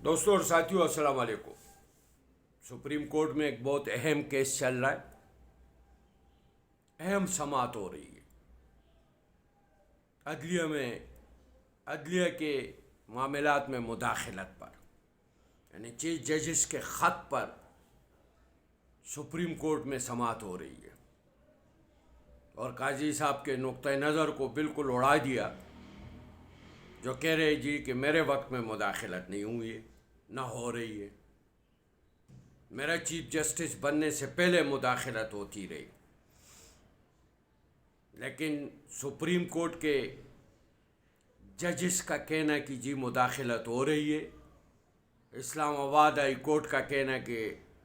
دوستوں اور ساتھیوں السلام علیکم۔ سپریم کورٹ میں ایک بہت اہم کیس چل رہا ہے، اہم سماعت ہو رہی ہے عدلیہ کے معاملات میں مداخلت پر، یعنی چیف ججز کے خط پر سپریم کورٹ میں سماعت ہو رہی ہے، اور قاضی صاحب کے نقطۂ نظر کو بالکل اڑا دیا، جو کہہ رہے جی کہ میرے وقت میں مداخلت نہیں ہوئی ہے، نہ ہو رہی ہے، میرا چیف جسٹس بننے سے پہلے مداخلت ہوتی رہی۔ لیکن سپریم کورٹ کے ججز کا کہنا کہ جی مداخلت ہو رہی ہے، اسلام آباد ہائی کورٹ کا کہنا کہ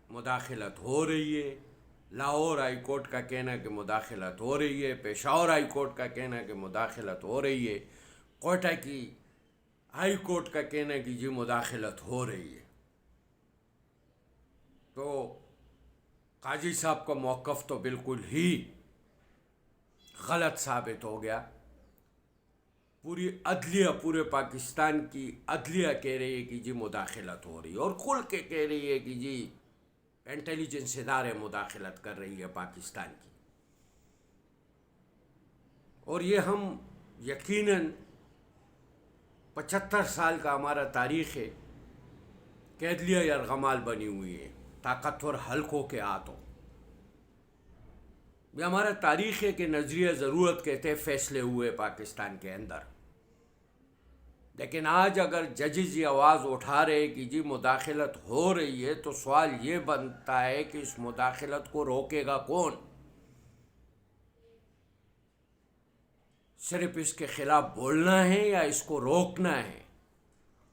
مداخلت ہو رہی ہے، لاہور ہائی کورٹ کا کہنا کہ مداخلت ہو رہی ہے، پشاور ہائی کورٹ کا کہنا کہ مداخلت ہو رہی ہے، کوئٹہ کی ہائی کورٹ کا کہنا کہ جی مداخلت ہو رہی ہے۔ تو قاضی صاحب کا موقف تو بالکل ہی غلط ثابت ہو گیا۔ پورے پاکستان کی عدلیہ کہہ رہی ہے کہ جی مداخلت ہو رہی ہے، اور کھل کے کہہ رہی ہے کہ جی انٹیلیجنس ادارے مداخلت کر رہی ہے پاکستان کی، اور یہ ہم یقیناً 75 سال کا ہمارا تاریخ ہے کہ عدلیہ یرغمال بنی ہوئی ہے طاقتور حلقوں کے ہاتھوں۔ یہ ہمارا تاریخ ہے کہ نظریہ ضرورت کے تھے فیصلے ہوئے پاکستان کے اندر، لیکن آج اگر ججز یہ آواز اٹھا رہے کہ جی مداخلت ہو رہی ہے، تو سوال یہ بنتا ہے کہ اس مداخلت کو روکے گا کون؟ صرف اس کے خلاف بولنا ہے یا اس کو روکنا ہے؟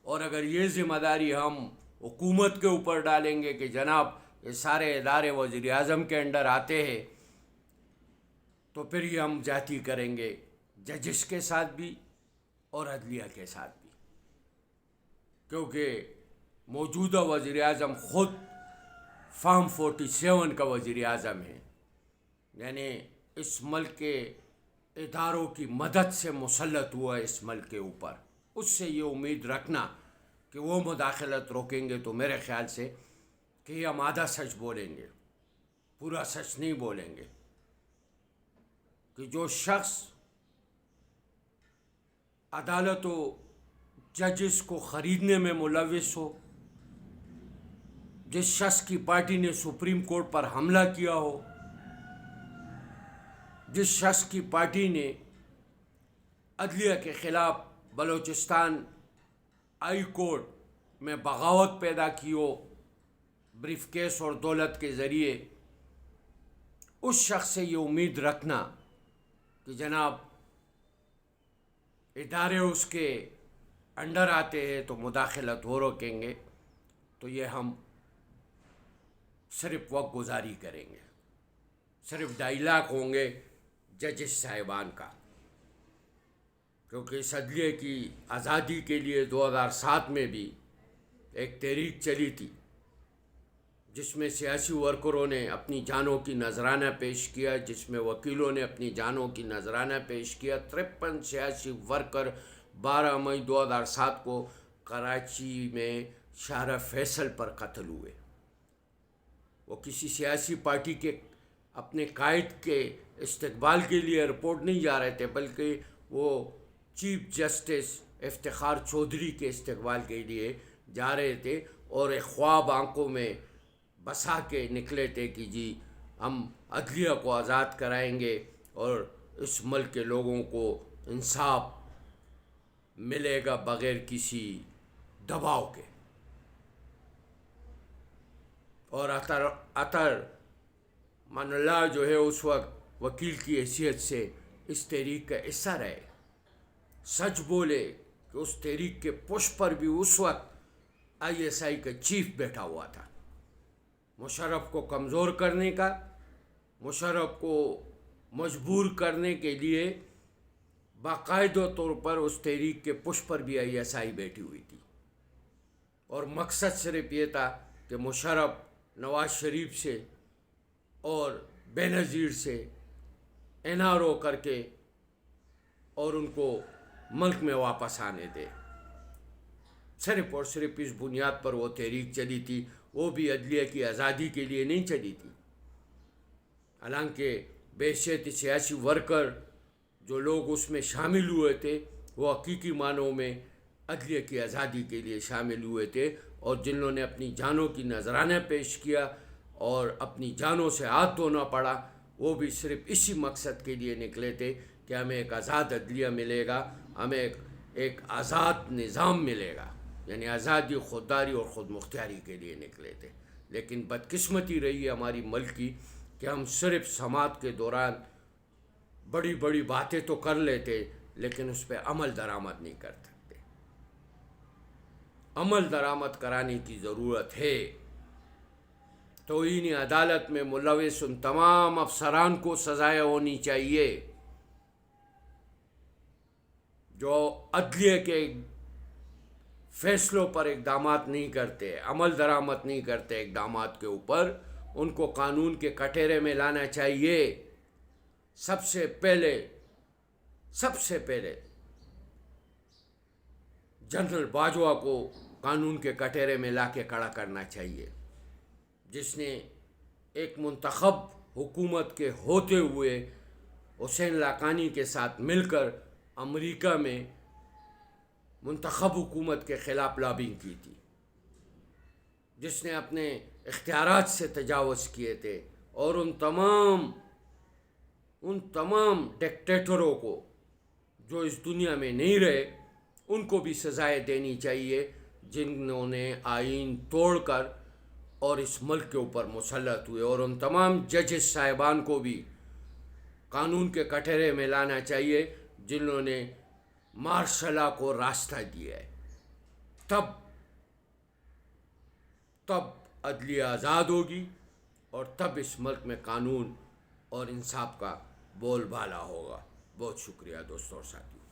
اور اگر یہ ذمہ داری ہم حکومت کے اوپر ڈالیں گے کہ جناب یہ سارے ادارے وزیر اعظم کے انڈر آتے ہیں، تو پھر یہ ہم جاتی کریں گے ججز کے ساتھ بھی اور عدلیہ کے ساتھ بھی، کیونکہ موجودہ وزیر اعظم خود فارم 47 کا وزیر اعظم ہے، یعنی اس ملک کے اداروں کی مدد سے مسلط ہوا ہے اس ملک کے اوپر۔ اس سے یہ امید رکھنا کہ وہ مداخلت روکیں گے تو میرے خیال سے کہ یہ ہم آدھا سچ بولیں گے، پورا سچ نہیں بولیں گے، کہ جو شخص عدالت و ججز کو خریدنے میں ملوث ہو، جس شخص کی پارٹی نے سپریم کورٹ پر حملہ کیا ہو، جس شخص کی پارٹی نے عدلیہ کے خلاف بلوچستان ہائی کورٹ میں بغاوت پیدا کی ہو بریف کیس اور دولت کے ذریعے، اس شخص سے یہ امید رکھنا کہ جناب ادارے اس کے انڈر آتے ہیں تو مداخلت ہو روکیں گے، تو یہ ہم صرف وقت گزاری کریں گے، صرف ڈائلاگ ہوں گے ججز صاحبان کا، کیونکہ اس عدلیہ کی آزادی کے لیے 2007 میں بھی ایک تحریک چلی تھی، جس میں سیاسی ورکروں نے اپنی جانوں کی نذرانہ پیش کیا، جس میں وکیلوں نے اپنی جانوں کی نذرانہ پیش کیا۔ 53 سیاسی ورکر 12 مئی 2007 کو کراچی میں شارع فیصل پر قتل ہوئے۔ وہ کسی سیاسی پارٹی کے اپنے قائد کے استقبال کے لیے ایئرپورٹ نہیں جا رہے تھے، بلکہ وہ چیف جسٹس افتخار چودھری کے استقبال کے لیے جا رہے تھے، اور ایک خواب آنکھوں میں بسا کے نکلے تھے کہ جی ہم عدلیہ کو آزاد کرائیں گے اور اس ملک کے لوگوں کو انصاف ملے گا بغیر کسی دباؤ کے۔ اور عطر من اللہ جو ہے اس وقت وکیل کی حیثیت سے اس تحریک کا حصہ رہے، سچ بولے کہ اس تحریک کے پشت پر بھی اس وقت ISI کا چیف بیٹھا ہوا تھا۔ مشرف کو کمزور کرنے کا، مشرف کو مجبور کرنے کے لیے باقاعدہ طور پر اس تحریک کے پشت پر بھی ISI بیٹھی ہوئی تھی، اور مقصد صرف یہ تھا کہ مشرف نواز شریف سے اور بے نظیر سے NRO کر کے اور ان کو ملک میں واپس آنے دے۔ صرف اور صرف اس بنیاد پر وہ تحریک چلی تھی، وہ بھی عدلیہ کی آزادی کے لیے نہیں چلی تھی۔ حالانکہ بحیثیت سیاسی ورکر جو لوگ اس میں شامل ہوئے تھے وہ حقیقی معنوں میں عدلیہ کی آزادی کے لیے شامل ہوئے تھے، اور جنہوں نے اپنی جانوں کی نذرانہ پیش کیا اور اپنی جانوں سے ہاتھ دھونا پڑا، وہ بھی صرف اسی مقصد کے لیے نکلے تھے کہ ہمیں ایک آزاد عدلیہ ملے گا، ہمیں ایک آزاد نظام ملے گا، یعنی آزادی، خودداری اور خود مختاری کے لیے نکلے تھے۔ لیکن بدقسمتی رہی ہے ہماری ملک کی کہ ہم صرف سماعت کے دوران بڑی بڑی باتیں تو کر لیتے لیکن اس پہ عمل درآمد نہیں کر سکتے۔ عمل درآمد کرانے کی ضرورت ہے۔ توہین عدالت میں ملوث ان تمام افسران کو سزائیں ہونی چاہیے جو عدلیہ کے فیصلوں پر اقدامات نہیں کرتے، عمل درآمد نہیں کرتے اقدامات کے اوپر، ان کو قانون کے کٹہرے میں لانا چاہیے۔ سب سے پہلے جنرل باجوہ کو قانون کے کٹہرے میں لا کے کھڑا کرنا چاہیے، جس نے ایک منتخب حکومت کے ہوتے ہوئے حسین لاقانی کے ساتھ مل کر امریکہ میں منتخب حکومت کے خلاف لابنگ کی تھی، جس نے اپنے اختیارات سے تجاوز کیے تھے، اور ان تمام ڈکٹیٹروں کو جو اس دنیا میں نہیں رہے ان کو بھی سزائیں دینی چاہیے جنہوں نے آئین توڑ کر اور اس ملک کے اوپر مسلط ہوئے، اور ان تمام ججز صاحبان کو بھی قانون کے کٹہرے میں لانا چاہیے جنہوں نے مارشل لا کو راستہ دیا ہے۔ تب عدلیہ آزاد ہوگی، اور تب اس ملک میں قانون اور انصاف کا بول بالا ہوگا۔ بہت شکریہ دوستوں اور ساتھیوں۔